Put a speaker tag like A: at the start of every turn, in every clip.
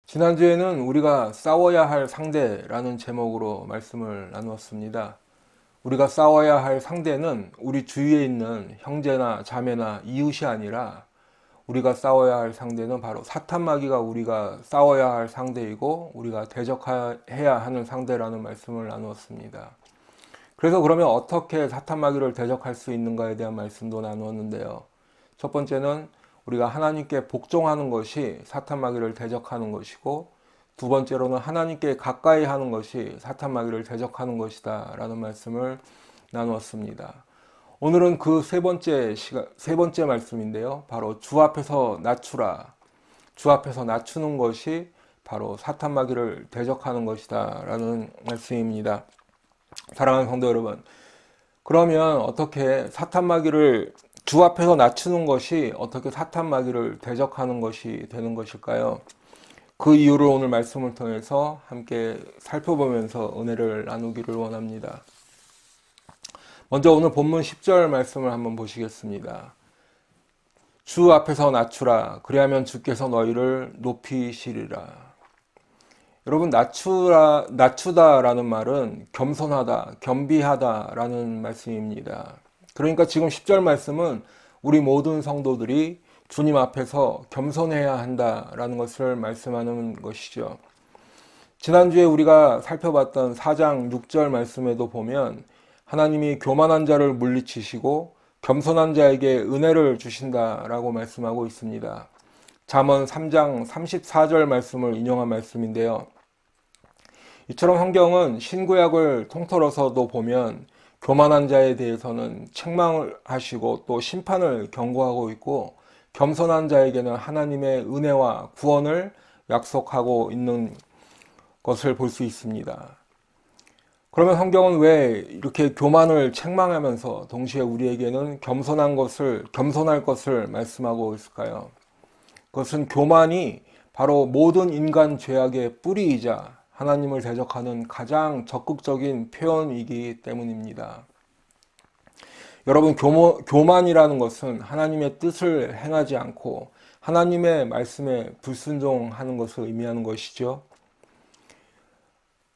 A: 지난주에는 우리가 싸워야 할 상대라는 제목으로 말씀을 나누었습니다. 우리가 싸워야 할 상대는 우리 주위에 있는 형제나 자매나 이웃이 아니라 우리가 싸워야 할 상대는 바로 사탄마귀가 우리가 싸워야 할 상대이고 우리가 대적해야 하는 상대라는 말씀을 나누었습니다. 그래서 그러면 어떻게 사탄마귀를 대적할 수 있는가에 대한 말씀도 나누었는데요. 첫 번째는 우리가 하나님께 복종하는 것이 사탄마귀를 대적하는 것이고, 두 번째로는 하나님께 가까이 하는 것이 사탄마귀를 대적하는 것이다 라는 말씀을 나누었습니다. 오늘은 그 세 번째 말씀인데요. 바로 주 앞에서 낮추라. 주 앞에서 낮추는 것이 바로 사탄마귀를 대적하는 것이다 라는 말씀입니다. 사랑하는 성도 여러분, 그러면 어떻게 사탄마귀를 주 앞에서 낮추는 것이 어떻게 사탄마귀를 대적하는 것이 되는 것일까요? 그 이유를 오늘 말씀을 통해서 함께 살펴보면서 은혜를 나누기를 원합니다. 먼저 오늘 본문 10절 말씀을 한번 보시겠습니다. 주 앞에서 낮추라. 그리하면 주께서 너희를 높이시리라. 여러분, 낮추다라는 말은 겸손하다, 겸비하다라는 말씀입니다. 그러니까 지금 10절 말씀은 우리 모든 성도들이 주님 앞에서 겸손해야 한다라는 것을 말씀하는 것이죠. 지난주에 우리가 살펴봤던 4장 6절 말씀에도 보면 하나님이 교만한 자를 물리치시고 겸손한 자에게 은혜를 주신다라고 말씀하고 있습니다. 잠언 3장 34절 말씀을 인용한 말씀인데요. 이처럼 성경은 신구약을 통틀어서도 보면 교만한 자에 대해서는 책망을 하시고 또 심판을 경고하고 있고, 겸손한 자에게는 하나님의 은혜와 구원을 약속하고 있는 것을 볼 수 있습니다. 그러면 성경은 왜 이렇게 교만을 책망하면서 동시에 우리에게는 겸손할 것을 말씀하고 있을까요? 그것은 교만이 바로 모든 인간 죄악의 뿌리이자 하나님을 대적하는 가장 적극적인 표현이기 때문입니다. 여러분, 교만이라는 것은 하나님의 뜻을 행하지 않고 하나님의 말씀에 불순종하는 것을 의미하는 것이죠.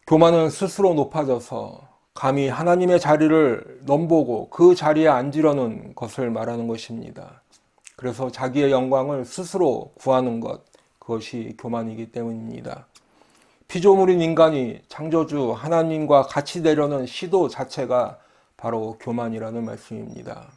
A: 교만은 스스로 높아져서 감히 하나님의 자리를 넘보고 그 자리에 앉으려는 것을 말하는 것입니다. 그래서 자기의 영광을 스스로 구하는 것, 그것이 교만이기 때문입니다. 피조물인 인간이 창조주 하나님과 같이 되려는 시도 자체가 바로 교만이라는 말씀입니다.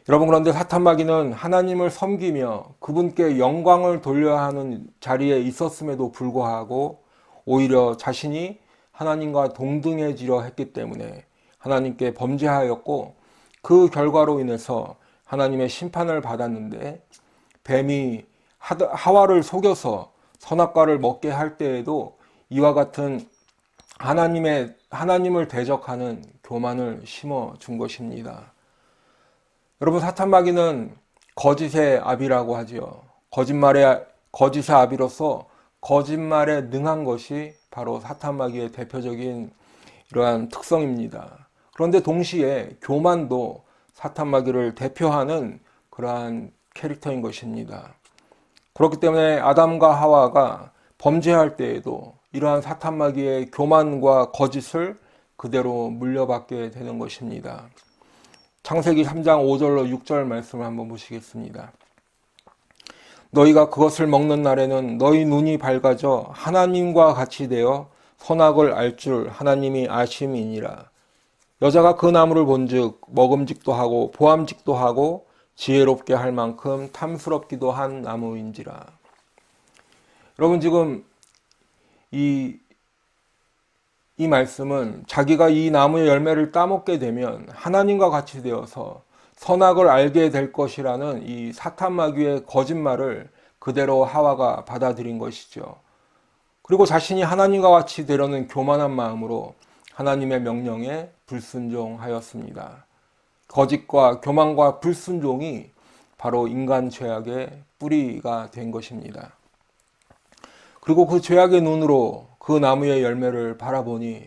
A: 여러분, 그런데 사탄마귀는 하나님을 섬기며 그분께 영광을 돌려야 하는 자리에 있었음에도 불구하고 오히려 자신이 하나님과 동등해지려 했기 때문에 하나님께 범죄하였고, 그 결과로 인해서 하나님의 심판을 받았는데, 뱀이 하와를 속여서 선악과를 먹게 할 때에도 이와 같은 하나님을 대적하는 교만을 심어 준 것입니다. 여러분, 사탄마귀는 거짓의 아비라고 하지요. 거짓의 아비로서 거짓말에 능한 것이 바로 사탄마귀의 대표적인 이러한 특성입니다. 그런데 동시에 교만도 사탄마귀를 대표하는 그러한 캐릭터인 것입니다. 그렇기 때문에 아담과 하와가 범죄할 때에도 이러한 사탄마귀의 교만과 거짓을 그대로 물려받게 되는 것입니다. 창세기 3장 5절로 6절 말씀을 한번 보시겠습니다. 너희가 그것을 먹는 날에는 너희 눈이 밝아져 하나님과 같이 되어 선악을 알 줄 하나님이 아심이니라. 여자가 그 나무를 본즉 먹음직도 하고 보암직도 하고 지혜롭게 할 만큼 탐스럽기도 한 나무인지라. 여러분, 지금 이 말씀은 자기가 이 나무의 열매를 따먹게 되면 하나님과 같이 되어서 선악을 알게 될 것이라는 이 사탄마귀의 거짓말을 그대로 하와가 받아들인 것이죠. 그리고 자신이 하나님과 같이 되려는 교만한 마음으로 하나님의 명령에 불순종하였습니다. 거짓과 교만과 불순종이 바로 인간 죄악의 뿌리가 된 것입니다. 그리고 그 죄악의 눈으로 그 나무의 열매를 바라보니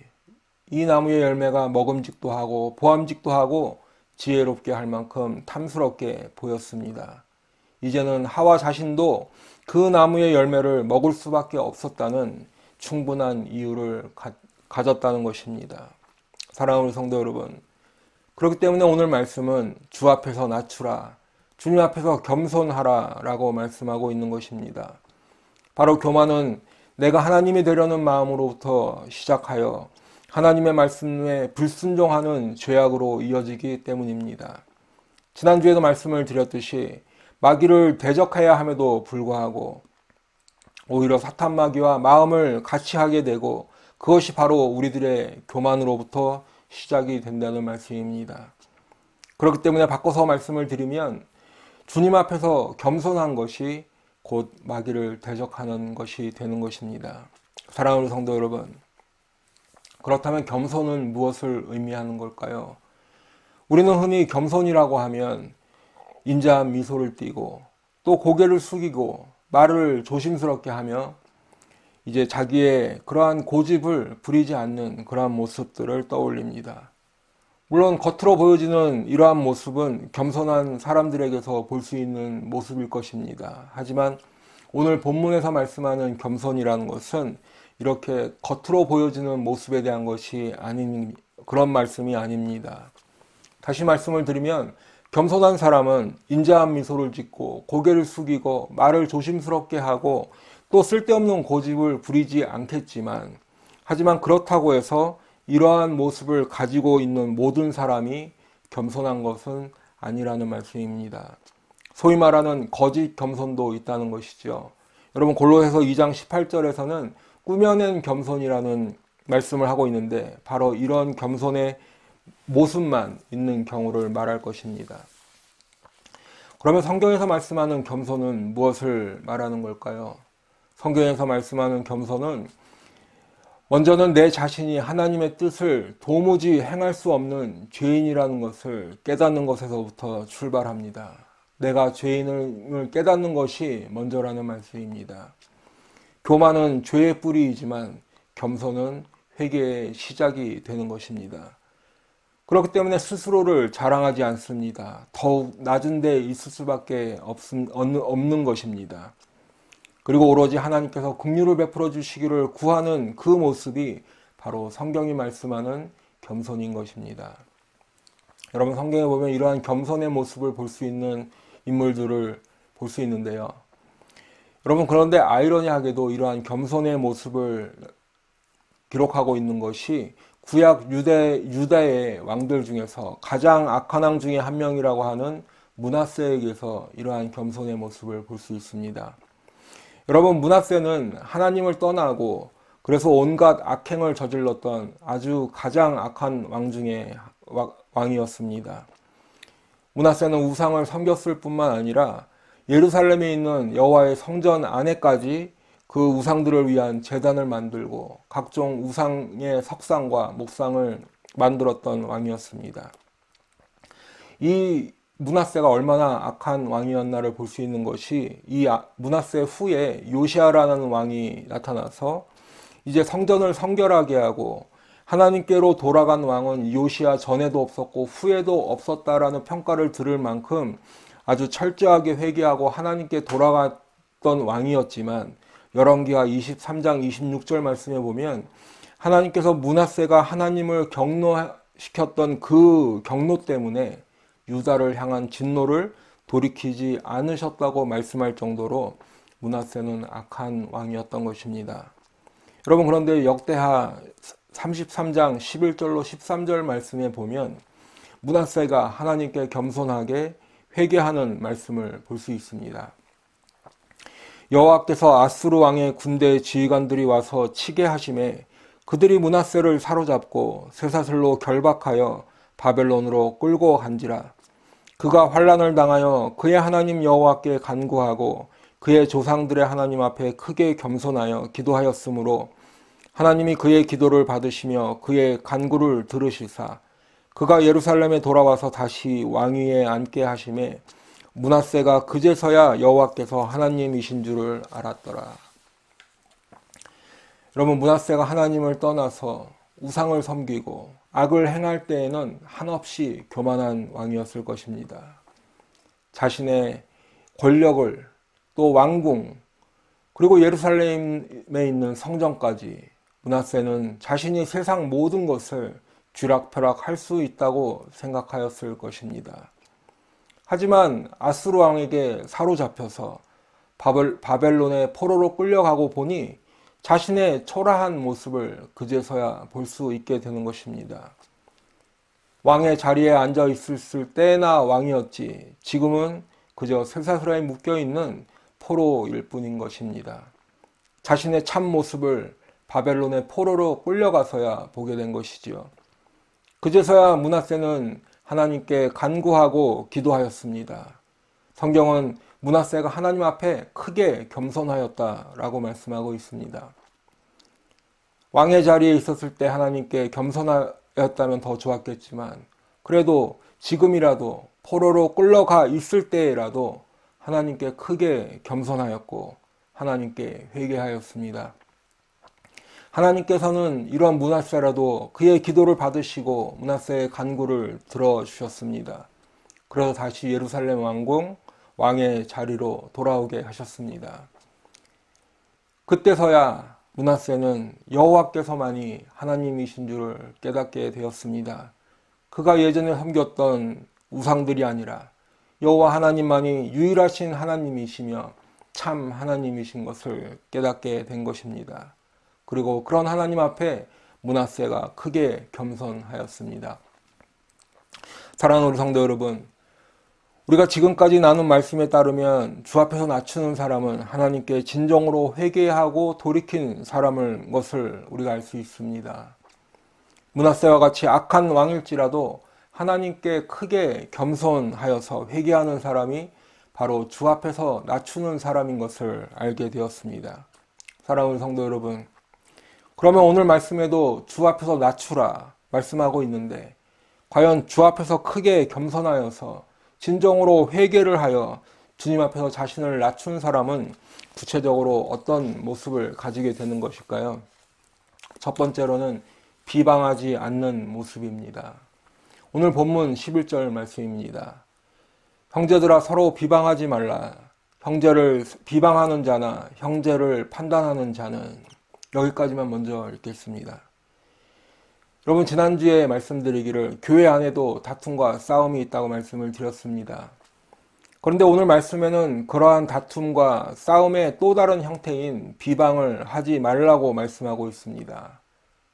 A: 이 나무의 열매가 먹음직도 하고 보암직도 하고 지혜롭게 할 만큼 탐스럽게 보였습니다. 이제는 하와 자신도 그 나무의 열매를 먹을 수밖에 없었다는 충분한 이유를 가졌다는 것입니다. 사랑하는 성도 여러분, 그렇기 때문에 오늘 말씀은 주 앞에서 낮추라, 주님 앞에서 겸손하라 라고 말씀하고 있는 것입니다. 바로 교만은 내가 하나님이 되려는 마음으로부터 시작하여 하나님의 말씀에 불순종하는 죄악으로 이어지기 때문입니다. 지난주에도 말씀을 드렸듯이 마귀를 대적해야 함에도 불구하고 오히려 사탄 마귀와 마음을 같이 하게 되고 그것이 바로 우리들의 교만으로부터 시작이 된다는 말씀입니다. 그렇기 때문에 바꿔서 말씀을 드리면 주님 앞에서 겸손한 것이 곧 마귀를 대적하는 것이 되는 것입니다. 사랑하는 성도 여러분, 그렇다면 겸손은 무엇을 의미하는 걸까요? 우리는 흔히 겸손이라고 하면 인자한 미소를 띠고 또 고개를 숙이고 말을 조심스럽게 하며 이제 자기의 그러한 고집을 부리지 않는 그러한 모습들을 떠올립니다. 물론 겉으로 보여지는 이러한 모습은 겸손한 사람들에게서 볼 수 있는 모습일 것입니다. 하지만 오늘 본문에서 말씀하는 겸손이라는 것은 이렇게 겉으로 보여지는 모습에 대한 것이 아닌 그런 말씀이 아닙니다. 다시 말씀을 드리면 겸손한 사람은 인자한 미소를 짓고 고개를 숙이고 말을 조심스럽게 하고 또 쓸데없는 고집을 부리지 않겠지만 하지만 그렇다고 해서 이러한 모습을 가지고 있는 모든 사람이 겸손한 것은 아니라는 말씀입니다. 소위 말하는 거짓 겸손도 있다는 것이죠. 여러분 골로새서 2장 18절에서는 꾸며낸 겸손이라는 말씀을 하고 있는데 바로 이런 겸손의 모습만 있는 경우를 말할 것입니다. 그러면 성경에서 말씀하는 겸손은 무엇을 말하는 걸까요? 성경에서 말씀하는 겸손은 먼저는 내 자신이 하나님의 뜻을 도무지 행할 수 없는 죄인이라는 것을 깨닫는 것에서부터 출발합니다. 내가 죄인을 깨닫는 것이 먼저라는 말씀입니다. 교만은 죄의 뿌리이지만 겸손은 회개의 시작이 되는 것입니다. 그렇기 때문에 스스로를 자랑하지 않습니다. 더욱 낮은 데 있을 수밖에 없는 것입니다. 그리고 오로지 하나님께서 긍휼을 베풀어 주시기를 구하는 그 모습이 바로 성경이 말씀하는 겸손인 것입니다. 여러분 성경에 보면 이러한 겸손의 모습을 볼 수 있는 인물들을 볼 수 있는데요. 여러분 그런데 아이러니하게도 이러한 겸손의 모습을 기록하고 있는 것이 구약 유다의 왕들 중에서 가장 악한 왕 중에 한 명이라고 하는 므낫세에게서 이러한 겸손의 모습을 볼 수 있습니다. 여러분 므낫세는 하나님을 떠나고 그래서 온갖 악행을 저질렀던 아주 가장 악한 왕 중에 왕이었습니다. 므낫세는 우상을 섬겼을 뿐만 아니라 예루살렘에 있는 여호와의 성전 안에까지 그 우상들을 위한 제단을 만들고 각종 우상의 석상과 목상을 만들었던 왕이었습니다. 이 므낫세가 얼마나 악한 왕이었나를 볼 수 있는 것이 이 므낫세 후에 요시아라는 왕이 나타나서 이제 성전을 성결하게 하고 하나님께로 돌아간 왕은 요시아 전에도 없었고 후에도 없었다라는 평가를 들을 만큼 아주 철저하게 회개하고 하나님께 돌아갔던 왕이었지만 열왕기하 23장 26절 말씀에 보면 하나님께서 므낫세가 하나님을 경노시켰던 그 경노 때문에 유다를 향한 진노를 돌이키지 않으셨다고 말씀할 정도로 므낫세는 악한 왕이었던 것입니다. 여러분 그런데 역대하 33장 11절로 13절 말씀에 보면 므낫세가 하나님께 겸손하게 회개하는 말씀을 볼 수 있습니다. 여호와께서 아수르 왕의 군대 지휘관들이 와서 치게 하심에 그들이 므낫세를 사로잡고 쇠사슬로 결박하여 바벨론으로 끌고 간지라. 그가 환난을 당하여 그의 하나님 여호와께 간구하고 그의 조상들의 하나님 앞에 크게 겸손하여 기도하였으므로 하나님이 그의 기도를 받으시며 그의 간구를 들으시사 그가 예루살렘에 돌아와서 다시 왕위에 앉게 하심에 므낫세가 그제서야 여호와께서 하나님이신 줄을 알았더라. 여러분 므낫세가 하나님을 떠나서 우상을 섬기고 악을 행할 때에는 한없이 교만한 왕이었을 것입니다. 자신의 권력을, 또 왕궁, 그리고 예루살렘에 있는 성전까지 므낫세는 자신이 세상 모든 것을 쥐락펴락할 수 있다고 생각하였을 것입니다. 하지만 아수르 왕에게 사로잡혀서 바벨론의 포로로 끌려가고 보니 자신의 초라한 모습을 그제서야 볼 수 있게 되는 것입니다. 왕의 자리에 앉아 있을 때나 왕이었지 지금은 그저 쇠사슬에 묶여있는 포로일 뿐인 것입니다. 자신의 참 모습을 바벨론의 포로로 끌려가서야 보게 된 것이지요. 그제서야 므낫세는 하나님께 간구하고 기도하였습니다. 성경은 므낫세가 하나님 앞에 크게 겸손하였다라고 말씀하고 있습니다. 왕의 자리에 있었을 때 하나님께 겸손하였다면 더 좋았겠지만 그래도 지금이라도 포로로 끌려가 있을 때라도 하나님께 크게 겸손하였고 하나님께 회개하였습니다. 하나님께서는 이런 므낫세라도 그의 기도를 받으시고 므낫세의 간구를 들어주셨습니다. 그래서 다시 예루살렘 왕궁 왕의 자리로 돌아오게 하셨습니다. 그때서야 므낫세는 여호와께서만이 하나님이신 줄을 깨닫게 되었습니다. 그가 예전에 섬겼던 우상들이 아니라 여호와 하나님만이 유일하신 하나님이시며 참 하나님이신 것을 깨닫게 된 것입니다. 그리고 그런 하나님 앞에 므낫세가 크게 겸손하였습니다. 사랑하는 우리 성도 여러분, 우리가 지금까지 나눈 말씀에 따르면 주 앞에서 낮추는 사람은 하나님께 진정으로 회개하고 돌이킨 사람을 것을 우리가 알 수 있습니다. 므낫세와 같이 악한 왕일지라도 하나님께 크게 겸손하여서 회개하는 사람이 바로 주 앞에서 낮추는 사람인 것을 알게 되었습니다. 사랑하는 성도 여러분, 그러면 오늘 말씀에도 주 앞에서 낮추라 말씀하고 있는데 과연 주 앞에서 크게 겸손하여서 진정으로 회개를 하여 주님 앞에서 자신을 낮춘 사람은 구체적으로 어떤 모습을 가지게 되는 것일까요? 첫 번째로는 비방하지 않는 모습입니다. 오늘 본문 11절 말씀입니다. 형제들아 서로 비방하지 말라. 형제를 비방하는 자나 형제를 판단하는 자는, 여기까지만 먼저 읽겠습니다. 여러분, 지난주에 말씀드리기를 교회 안에도 다툼과 싸움이 있다고 말씀을 드렸습니다. 그런데 오늘 말씀에는 그러한 다툼과 싸움의 또 다른 형태인 비방을 하지 말라고 말씀하고 있습니다.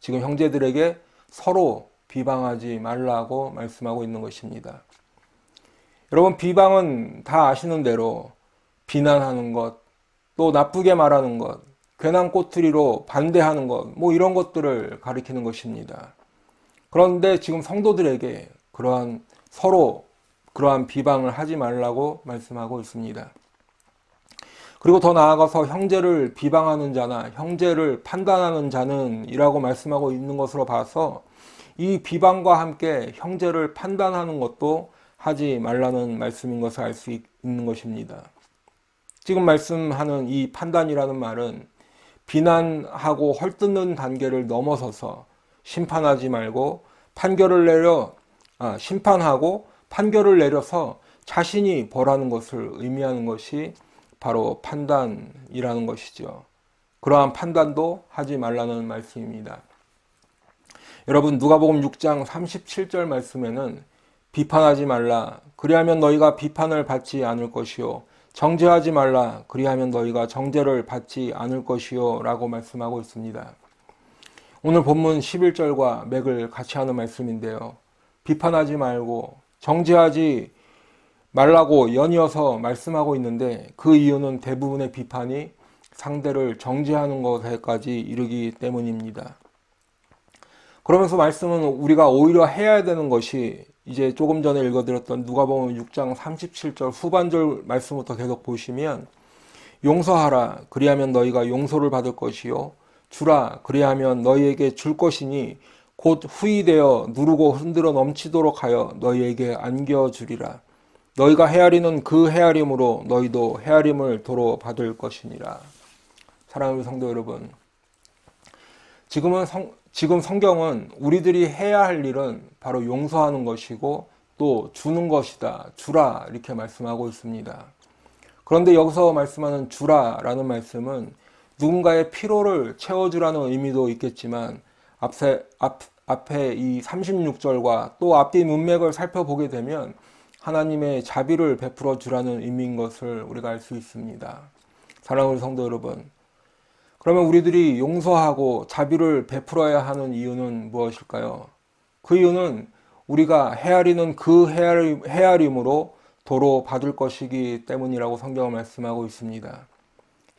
A: 지금 형제들에게 서로 비방하지 말라고 말씀하고 있는 것입니다. 여러분, 비방은 다 아시는 대로 비난하는 것, 또 나쁘게 말하는 것, 괜한 꼬투리로 반대하는 것, 이런 것들을 가리키는 것입니다. 그런데 지금 성도들에게 서로 그러한 비방을 하지 말라고 말씀하고 있습니다. 그리고 더 나아가서 형제를 비방하는 자나 형제를 판단하는 자는 이라고 말씀하고 있는 것으로 봐서 이 비방과 함께 형제를 판단하는 것도 하지 말라는 말씀인 것을 알 수 있는 것입니다. 지금 말씀하는 이 판단이라는 말은 비난하고 헐뜯는 단계를 넘어서서 심판하지 말고 심판하고 판결을 내려서 자신이 벌하는 것을 의미하는 것이 바로 판단이라는 것이죠. 그러한 판단도 하지 말라는 말씀입니다. 여러분, 누가복음 6장 37절 말씀에는 비판하지 말라. 그리하면 너희가 비판을 받지 않을 것이요. 정죄하지 말라. 그리하면 너희가 정죄를 받지 않을 것이요. 라고 말씀하고 있습니다. 오늘 본문 11절과 맥을 같이 하는 말씀인데요. 비판하지 말고 정죄하지 말라고 연이어서 말씀하고 있는데 그 이유는 대부분의 비판이 상대를 정죄하는 것에까지 이르기 때문입니다. 그러면서 말씀은 우리가 오히려 해야 되는 것이 이제 조금 전에 읽어드렸던 누가복음 6장 37절 후반절 말씀부터 계속 보시면 용서하라. 그리하면 너희가 용서를 받을 것이요. 주라. 그리하면 너희에게 줄 것이니 곧 후이되어 누르고 흔들어 넘치도록 하여 너희에게 안겨주리라. 너희가 헤아리는 그 헤아림으로 너희도 헤아림을 도로 받을 것이니라. 사랑하는 성도 여러분, 지금 성경은 우리들이 해야 할 일은 바로 용서하는 것이고 또 주는 것이다. 주라. 이렇게 말씀하고 있습니다. 그런데 여기서 말씀하는 주라라는 말씀은 누군가의 피로를 채워주라는 의미도 있겠지만 앞에 이 36절과 또 앞뒤 문맥을 살펴보게 되면 하나님의 자비를 베풀어 주라는 의미인 것을 우리가 알 수 있습니다. 사랑하는 성도 여러분, 그러면 우리들이 용서하고 자비를 베풀어야 하는 이유는 무엇일까요? 그 이유는 우리가 헤아리는 그 헤아림으로 도로 받을 것이기 때문이라고 성경은 말씀하고 있습니다.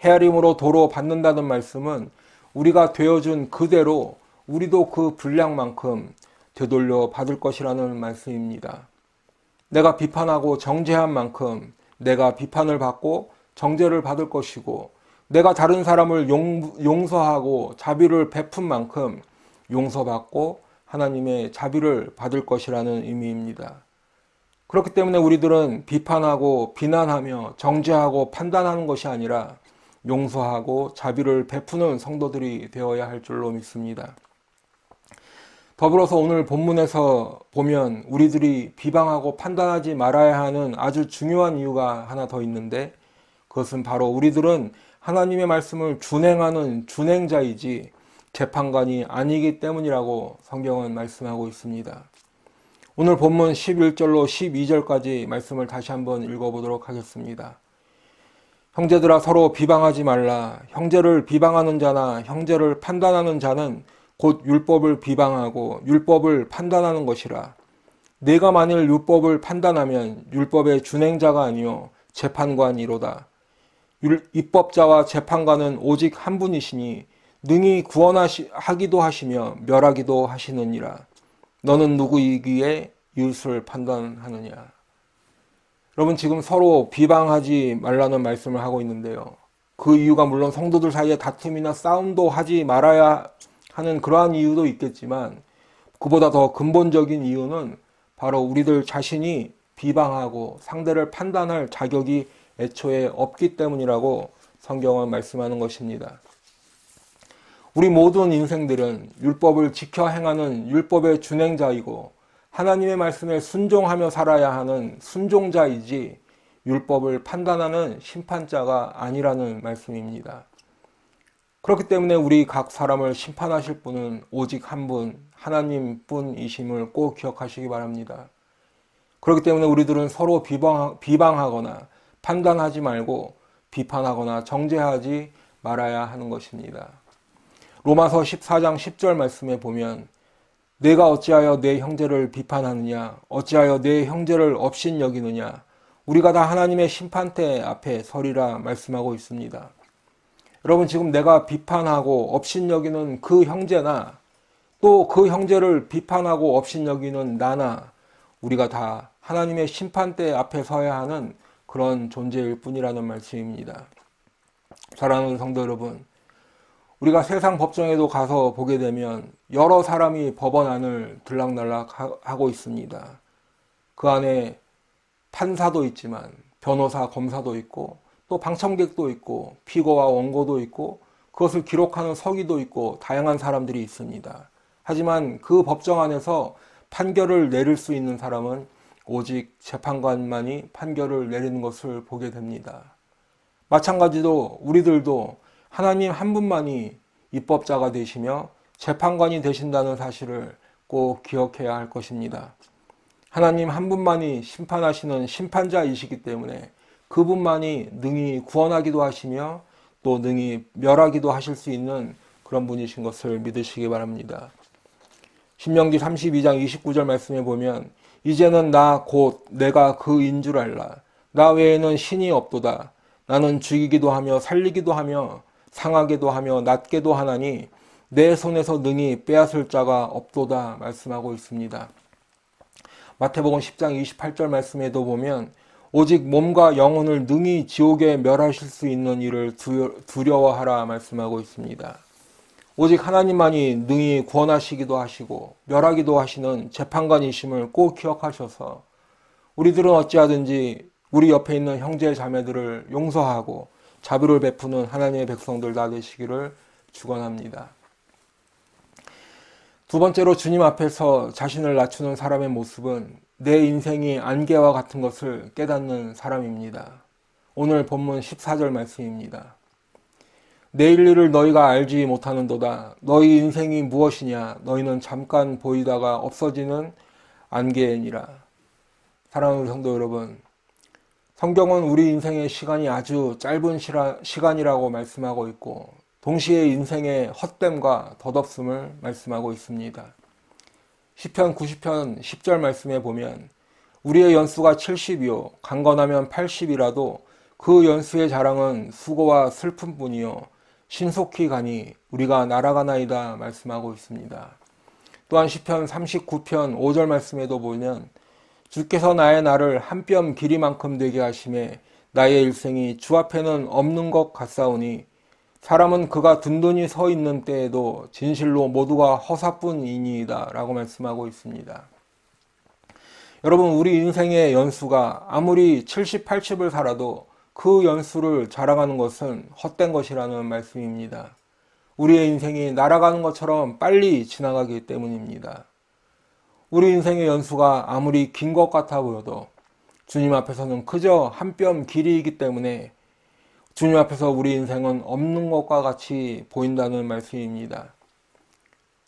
A: 헤아림으로 도로 받는다는 말씀은 우리가 되어준 그대로 우리도 그 분량만큼 되돌려 받을 것이라는 말씀입니다. 내가 비판하고 정죄한 만큼 내가 비판을 받고 정죄를 받을 것이고, 내가 다른 사람을 용서하고 자비를 베푼 만큼 용서받고 하나님의 자비를 받을 것이라는 의미입니다. 그렇기 때문에 우리들은 비판하고 비난하며 정죄하고 판단하는 것이 아니라 용서하고 자비를 베푸는 성도들이 되어야 할 줄로 믿습니다. 더불어서 오늘 본문에서 보면 우리들이 비방하고 판단하지 말아야 하는 아주 중요한 이유가 하나 더 있는데, 그것은 바로 우리들은 하나님의 말씀을 준행하는 준행자이지 재판관이 아니기 때문이라고 성경은 말씀하고 있습니다. 오늘 본문 11절로 12절까지 말씀을 다시 한번 읽어보도록 하겠습니다. 형제들아, 서로 비방하지 말라. 형제를 비방하는 자나 형제를 판단하는 자는 곧 율법을 비방하고 율법을 판단하는 것이라. 내가 만일 율법을 판단하면 율법의 준행자가 아니요 재판관이로다. 입법자와 재판관은 오직 한 분이시니 능히 구원하기도 하시며 멸하기도 하시느니라. 너는 누구이기에 이웃을 판단하느냐. 여러분, 지금 서로 비방하지 말라는 말씀을 하고 있는데요. 그 이유가 물론 성도들 사이에 다툼이나 싸움도 하지 말아야 하는 그러한 이유도 있겠지만, 그보다 더 근본적인 이유는 바로 우리들 자신이 비방하고 상대를 판단할 자격이 애초에 없기 때문이라고 성경은 말씀하는 것입니다. 우리 모든 인생들은 율법을 지켜 행하는 율법의 준행자이고 하나님의 말씀에 순종하며 살아야 하는 순종자이지 율법을 판단하는 심판자가 아니라는 말씀입니다. 그렇기 때문에 우리 각 사람을 심판하실 분은 오직 한 분, 하나님뿐이심을 꼭 기억하시기 바랍니다. 그렇기 때문에 우리들은 서로 비방하거나 판단하지 말고 비판하거나 정죄하지 말아야 하는 것입니다. 로마서 14장 10절 말씀에 보면 내가 어찌하여 내 형제를 비판하느냐, 어찌하여 내 형제를 업신여기느냐, 우리가 다 하나님의 심판대 앞에 서리라 말씀하고 있습니다. 여러분, 지금 내가 비판하고 업신여기는 그 형제나 또 그 형제를 비판하고 업신여기는 나나, 우리가 다 하나님의 심판대 앞에 서야 하는 그런 존재일 뿐이라는 말씀입니다. 사랑하는 성도 여러분, 우리가 세상 법정에도 가서 보게 되면 여러 사람이 법원 안을 들락날락 하고 있습니다. 그 안에 판사도 있지만 변호사, 검사도 있고 또 방청객도 있고 피고와 원고도 있고 그것을 기록하는 서기도 있고 다양한 사람들이 있습니다. 하지만 그 법정 안에서 판결을 내릴 수 있는 사람은 오직 재판관만이 판결을 내리는 것을 보게 됩니다. 마찬가지로 우리들도 하나님 한 분만이 입법자가 되시며 재판관이 되신다는 사실을 꼭 기억해야 할 것입니다. 하나님 한 분만이 심판하시는 심판자이시기 때문에 그분만이 능히 구원하기도 하시며 또 능히 멸하기도 하실 수 있는 그런 분이신 것을 믿으시기 바랍니다. 신명기 32장 29절 말씀에 보면 이제는 나 곧 내가 그인 줄 알라. 나 외에는 신이 없도다. 나는 죽이기도 하며 살리기도 하며 상하게도 하며 낫게도 하나니 내 손에서 능히 빼앗을 자가 없도다 말씀하고 있습니다. 마태복음 10장 28절 말씀에도 보면 오직 몸과 영혼을 능히 지옥에 멸하실 수 있는 일을 두려워하라 말씀하고 있습니다. 오직 하나님만이 능히 구원하시기도 하시고 멸하기도 하시는 재판관이심을 꼭 기억하셔서 우리들은 어찌하든지 우리 옆에 있는 형제 자매들을 용서하고 자비를 베푸는 하나님의 백성들 다 되시기를 축원합니다. 두 번째로 주님 앞에서 자신을 낮추는 사람의 모습은 내 인생이 안개와 같은 것을 깨닫는 사람입니다. 오늘 본문 14절 말씀입니다. 내일 일을 너희가 알지 못하는도다. 너희 인생이 무엇이냐? 너희는 잠깐 보이다가 없어지는 안개니라. 사랑하는 성도 여러분, 성경은 우리 인생의 시간이 아주 짧은 시간이라고 말씀하고 있고 동시에 인생의 헛됨과 덧없음을 말씀하고 있습니다. 시편 90편 10절 말씀에 보면 우리의 연수가 70이요 강건하면 80이라도 그 연수의 자랑은 수고와 슬픔뿐이요 신속히 가니 우리가 날아가나이다 말씀하고 있습니다. 또한 시편 39편 5절 말씀에도 보면 주께서 나의 날을 한 뼘 길이만큼 되게 하심에 나의 일생이 주 앞에는 없는 것 같사오니 사람은 그가 든든히 서 있는 때에도 진실로 모두가 허사뿐이니이다 라고 말씀하고 있습니다. 여러분, 우리 인생의 연수가 아무리 70, 80을 살아도 그 연수를 자랑하는 것은 헛된 것이라는 말씀입니다. 우리의 인생이 날아가는 것처럼 빨리 지나가기 때문입니다. 우리 인생의 연수가 아무리 긴 것 같아 보여도 주님 앞에서는 그저 한 뼘 길이이기 때문에 주님 앞에서 우리 인생은 없는 것과 같이 보인다는 말씀입니다.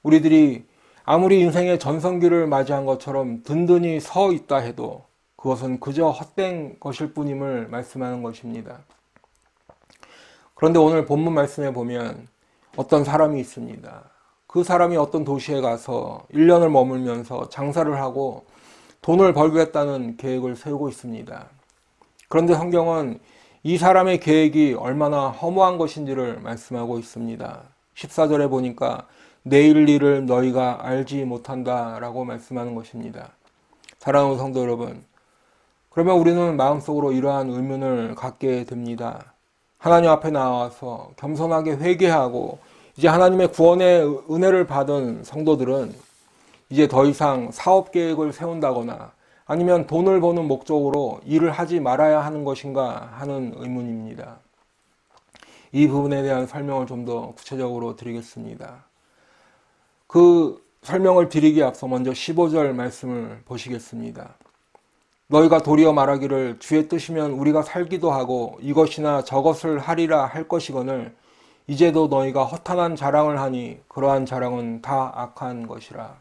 A: 우리들이 아무리 인생의 전성기를 맞이한 것처럼 든든히 서 있다 해도 그것은 그저 헛된 것일 뿐임을 말씀하는 것입니다. 그런데 오늘 본문 말씀에 보면 어떤 사람이 있습니다. 그 사람이 어떤 도시에 가서 1년을 머물면서 장사를 하고 돈을 벌겠다는 계획을 세우고 있습니다. 그런데 성경은 이 사람의 계획이 얼마나 허무한 것인지를 말씀하고 있습니다. 14절에 보니까 내일 일을 너희가 알지 못한다 라고 말씀하는 것입니다. 사랑하는 성도 여러분, 그러면 우리는 마음속으로 이러한 의문을 갖게 됩니다. 하나님 앞에 나와서 겸손하게 회개하고 이제 하나님의 구원의 은혜를 받은 성도들은 이제 더 이상 사업 계획을 세운다거나 아니면 돈을 버는 목적으로 일을 하지 말아야 하는 것인가 하는 의문입니다. 이 부분에 대한 설명을 좀 더 구체적으로 드리겠습니다. 그 설명을 드리기에 앞서 먼저 15절 말씀을 보시겠습니다. 너희가 도리어 말하기를 주의 뜻이면 우리가 살기도 하고 이것이나 저것을 하리라 할 것이거늘 이제도 너희가 허탄한 자랑을 하니 그러한 자랑은 다 악한 것이라.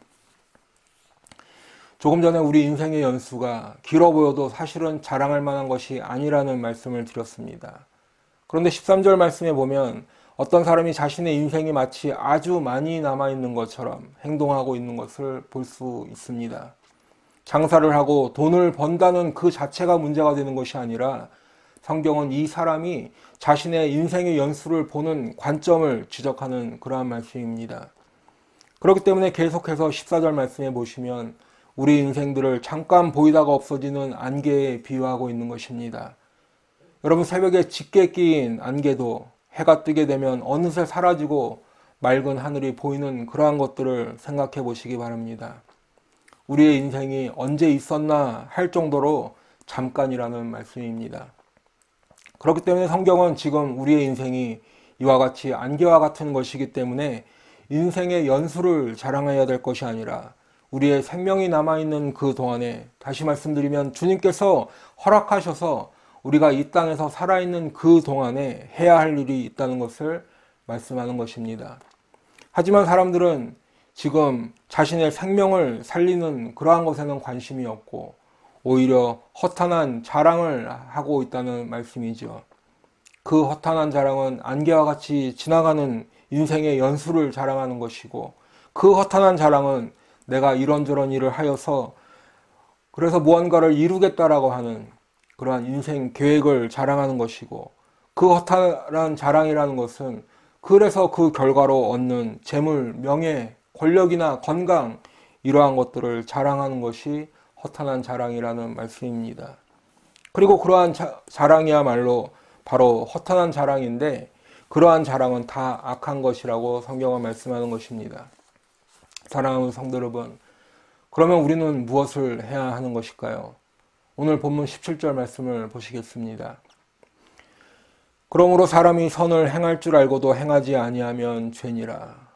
A: 조금 전에 우리 인생의 연수가 길어 보여도 사실은 자랑할 만한 것이 아니라는 말씀을 드렸습니다. 그런데 13절 말씀에 보면 어떤 사람이 자신의 인생이 마치 아주 많이 남아있는 것처럼 행동하고 있는 것을 볼 수 있습니다. 장사를 하고 돈을 번다는 그 자체가 문제가 되는 것이 아니라 성경은 이 사람이 자신의 인생의 연수를 보는 관점을 지적하는 그러한 말씀입니다. 그렇기 때문에 계속해서 14절 말씀에 보시면 우리 인생들을 잠깐 보이다가 없어지는 안개에 비유하고 있는 것입니다. 여러분, 새벽에 짙게 끼인 안개도 해가 뜨게 되면 어느새 사라지고 맑은 하늘이 보이는 그러한 것들을 생각해 보시기 바랍니다. 우리의 인생이 언제 있었나 할 정도로 잠깐이라는 말씀입니다. 그렇기 때문에 성경은 지금 우리의 인생이 이와 같이 안개와 같은 것이기 때문에 인생의 연수를 자랑해야 될 것이 아니라 우리의 생명이 남아있는 그 동안에, 다시 말씀드리면 주님께서 허락하셔서 우리가 이 땅에서 살아있는 그 동안에 해야 할 일이 있다는 것을 말씀하는 것입니다. 하지만 사람들은 지금 자신의 생명을 살리는 그러한 것에는 관심이 없고 오히려 허탄한 자랑을 하고 있다는 말씀이죠. 그 허탄한 자랑은 안개와 같이 지나가는 인생의 연수를 자랑하는 것이고, 그 허탄한 자랑은 내가 이런저런 일을 하여서 그래서 무언가를 이루겠다라고 하는 그러한 인생 계획을 자랑하는 것이고, 그 허탄한 자랑이라는 것은 그래서 그 결과로 얻는 재물, 명예, 권력이나 건강, 이러한 것들을 자랑하는 것이 허탄한 자랑이라는 말씀입니다. 그리고 그러한 자랑이야말로 바로 허탄한 자랑인데, 그러한 자랑은 다 악한 것이라고 성경은 말씀하는 것입니다. 사랑하는 성도 여러분, 그러면 우리는 무엇을 해야 하는 것일까요? 오늘 본문 17절 말씀을 보시겠습니다. 그러므로 사람이 선을 행할 줄 알고도 행하지 아니하면 죄니라.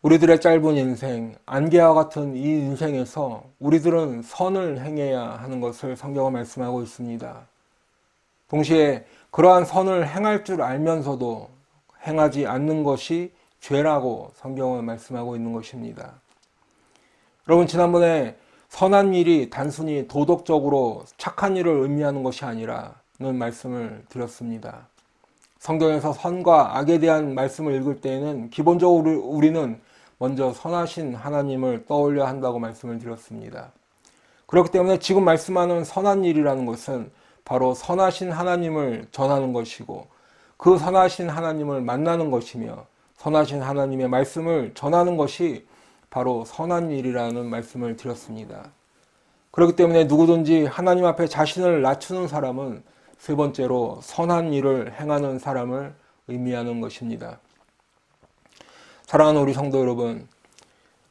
A: 우리들의 짧은 인생, 안개와 같은 이 인생에서 우리들은 선을 행해야 하는 것을 성경은 말씀하고 있습니다. 동시에 그러한 선을 행할 줄 알면서도 행하지 않는 것이 죄라고 성경은 말씀하고 있는 것입니다. 여러분, 지난번에 선한 일이 단순히 도덕적으로 착한 일을 의미하는 것이 아니라는 말씀을 드렸습니다. 성경에서 선과 악에 대한 말씀을 읽을 때에는 기본적으로 우리는 먼저 선하신 하나님을 떠올려야 한다고 말씀을 드렸습니다. 그렇기 때문에 지금 말씀하는 선한 일이라는 것은 바로 선하신 하나님을 전하는 것이고, 그 선하신 하나님을 만나는 것이며, 선하신 하나님의 말씀을 전하는 것이 바로 선한 일이라는 말씀을 드렸습니다. 그렇기 때문에 누구든지 하나님 앞에 자신을 낮추는 사람은 세 번째로 선한 일을 행하는 사람을 의미하는 것입니다. 사랑하는 우리 성도 여러분,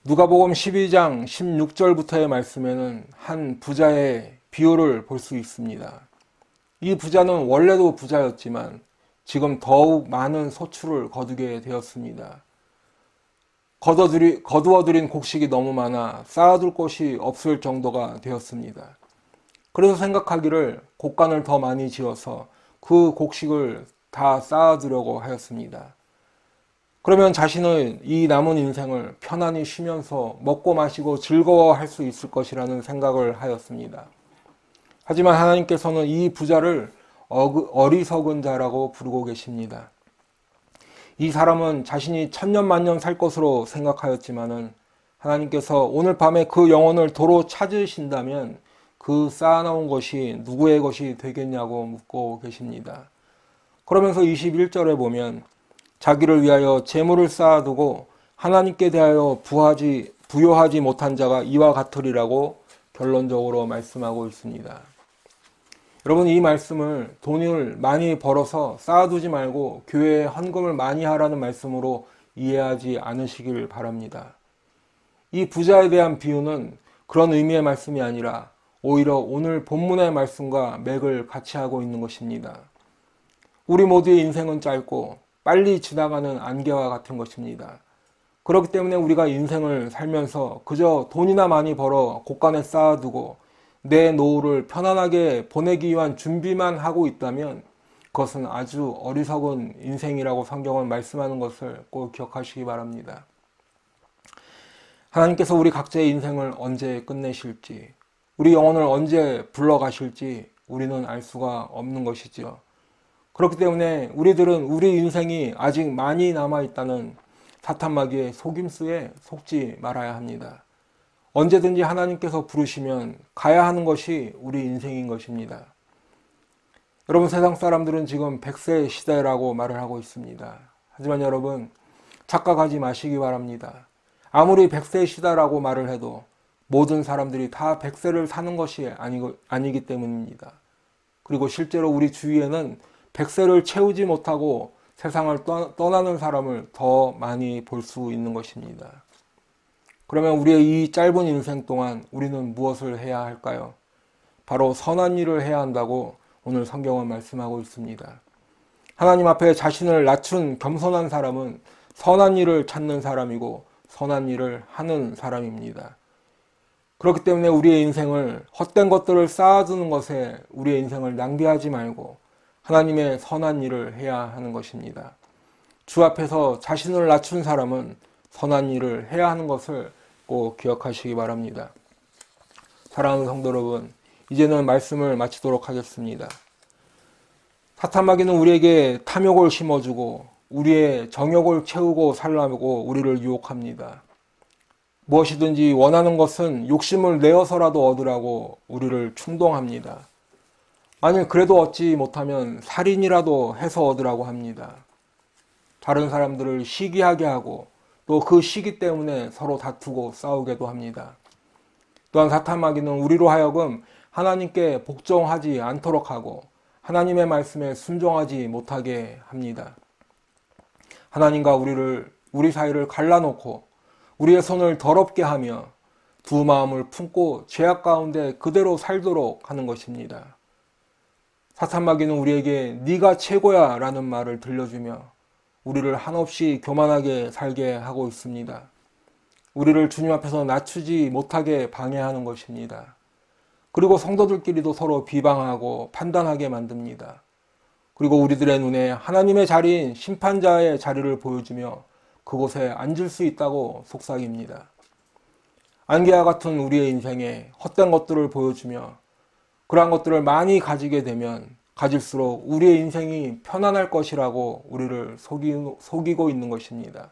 A: 누가복음 12장 16절부터의 말씀에는 한 부자의 비유를 볼 수 있습니다. 이 부자는 원래도 부자였지만 지금 더욱 많은 소출을 거두게 되었습니다. 거두어들인 곡식이 너무 많아 쌓아둘 곳이 없을 정도가 되었습니다. 그래서 생각하기를 곡간을 더 많이 지어서 그 곡식을 다 쌓아두려고 하였습니다. 그러면 자신은 이 남은 인생을 편안히 쉬면서 먹고 마시고 즐거워할 수 있을 것이라는 생각을 하였습니다. 하지만 하나님께서는 이 부자를 어리석은 자라고 부르고 계십니다. 이 사람은 자신이 천년만년 살 것으로 생각하였지만은 하나님께서 오늘 밤에 그 영혼을 도로 찾으신다면 그 쌓아놓은 것이 누구의 것이 되겠냐고 묻고 계십니다. 그러면서 21절에 보면 자기를 위하여 재물을 쌓아두고 하나님께 대하여 부요하지 못한 자가 이와 같으리라고 결론적으로 말씀하고 있습니다. 여러분, 이 말씀을 돈을 많이 벌어서 쌓아두지 말고 교회에 헌금을 많이 하라는 말씀으로 이해하지 않으시길 바랍니다. 이 부자에 대한 비유는 그런 의미의 말씀이 아니라 오히려 오늘 본문의 말씀과 맥을 같이 하고 있는 것입니다. 우리 모두의 인생은 짧고 빨리 지나가는 안개와 같은 것입니다. 그렇기 때문에 우리가 인생을 살면서 그저 돈이나 많이 벌어 곳간에 쌓아두고 내 노후를 편안하게 보내기 위한 준비만 하고 있다면 그것은 아주 어리석은 인생이라고 성경은 말씀하는 것을 꼭 기억하시기 바랍니다. 하나님께서 우리 각자의 인생을 언제 끝내실지, 우리 영혼을 언제 불러가실지 우리는 알 수가 없는 것이지요. 그렇기 때문에 우리들은 우리 인생이 아직 많이 남아있다는 사탄 마귀의 속임수에 속지 말아야 합니다. 언제든지 하나님께서 부르시면 가야 하는 것이 우리 인생인 것입니다. 여러분, 세상 사람들은 지금 100세 시대라고 말을 하고 있습니다. 하지만 여러분, 착각하지 마시기 바랍니다. 아무리 100세 시대라고 말을 해도 모든 사람들이 다 100세를 사는 것이 아니기 때문입니다. 그리고 실제로 우리 주위에는 100세를 채우지 못하고 세상을 떠나는 사람을 더 많이 볼 수 있는 것입니다. 그러면 우리의 이 짧은 인생 동안 우리는 무엇을 해야 할까요? 바로 선한 일을 해야 한다고 오늘 성경은 말씀하고 있습니다. 하나님 앞에 자신을 낮춘 겸손한 사람은 선한 일을 찾는 사람이고 선한 일을 하는 사람입니다. 그렇기 때문에 우리의 인생을 헛된 것들을 쌓아두는 것에 우리의 인생을 낭비하지 말고 하나님의 선한 일을 해야 하는 것입니다. 주 앞에서 자신을 낮춘 사람은 선한 일을 해야 하는 것을 꼭 기억하시기 바랍니다. 사랑하는 성도 여러분, 이제는 말씀을 마치도록 하겠습니다. 사탄 마귀는 우리에게 탐욕을 심어주고 우리의 정욕을 채우고 살라고 우리를 유혹합니다. 무엇이든지 원하는 것은 욕심을 내어서라도 얻으라고 우리를 충동합니다. 만일 그래도 얻지 못하면 살인이라도 해서 얻으라고 합니다. 다른 사람들을 시기하게 하고 또 그 시기 때문에 서로 다투고 싸우게도 합니다. 또한 사탄 마귀는 우리로 하여금 하나님께 복종하지 않도록 하고 하나님의 말씀에 순종하지 못하게 합니다. 하나님과 우리 사이를 갈라놓고 우리의 손을 더럽게 하며 두 마음을 품고 죄악 가운데 그대로 살도록 하는 것입니다. 사탄 마귀는 우리에게 네가 최고야 라는 말을 들려주며 우리를 한없이 교만하게 살게 하고 있습니다. 우리를 주님 앞에서 낮추지 못하게 방해하는 것입니다. 그리고 성도들끼리도 서로 비방하고 판단하게 만듭니다. 그리고 우리들의 눈에 하나님의 자리인 심판자의 자리를 보여주며 그곳에 앉을 수 있다고 속삭입니다. 안개와 같은 우리의 인생에 헛된 것들을 보여주며 그러한 것들을 많이 가지게 되면 가질수록 우리의 인생이 편안할 것이라고 우리를 속이고 있는 것입니다.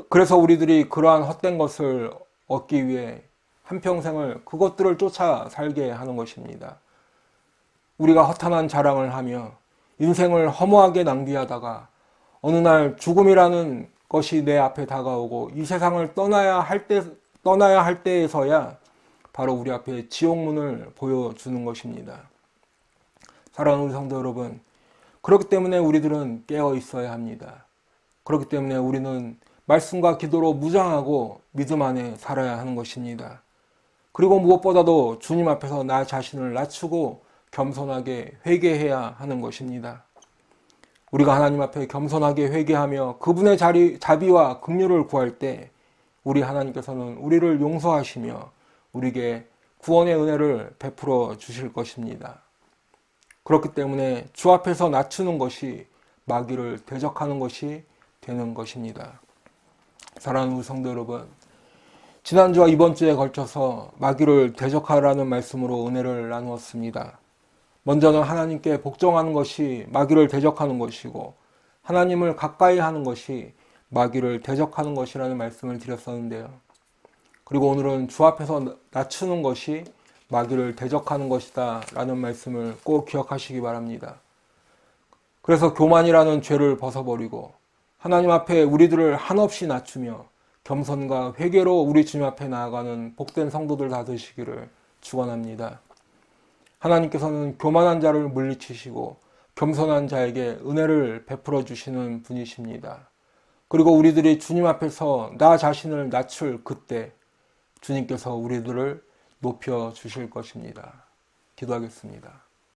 A: 그래서 우리들이 그러한 헛된 것을 얻기 위해 한평생을 그것들을 쫓아 살게 하는 것입니다. 우리가 허탄한 자랑을 하며 인생을 허무하게 낭비하다가 어느 날 죽음이라는 것이 내 앞에 다가오고 이 세상을 떠나야 할 때에서야 바로 우리 앞에 지옥문을 보여주는 것입니다. 사랑하는 우리 성도 여러분, 그렇기 때문에 우리들은 깨어 있어야 합니다. 그렇기 때문에 우리는 말씀과 기도로 무장하고 믿음 안에 살아야 하는 것입니다. 그리고 무엇보다도 주님 앞에서 나 자신을 낮추고 겸손하게 회개해야 하는 것입니다. 우리가 하나님 앞에 겸손하게 회개하며 그분의 자비와 긍휼을 구할 때 우리 하나님께서는 우리를 용서하시며 우리에게 구원의 은혜를 베풀어 주실 것입니다. 그렇기 때문에 주 앞에서 낮추는 것이 마귀를 대적하는 것이 되는 것입니다. 사랑하는 우리 성도 여러분, 지난주와 이번 주에 걸쳐서 마귀를 대적하라는 말씀으로 은혜를 나누었습니다. 먼저는 하나님께 복종하는 것이 마귀를 대적하는 것이고 하나님을 가까이 하는 것이 마귀를 대적하는 것이라는 말씀을 드렸었는데요. 그리고 오늘은 주 앞에서 낮추는 것이 마귀를 대적하는 것이다 라는 말씀을 꼭 기억하시기 바랍니다. 그래서 교만이라는 죄를 벗어버리고 하나님 앞에 우리들을 한없이 낮추며 겸손과 회개로 우리 주님 앞에 나아가는 복된 성도들 다 되시기를 축원합니다. 하나님께서는 교만한 자를 물리치시고 겸손한 자에게 은혜를 베풀어 주시는 분이십니다. 그리고 우리들이 주님 앞에서 나 자신을 낮출 그때 주님께서 우리들을 높여 주실 것입니다. 기도하겠습니다.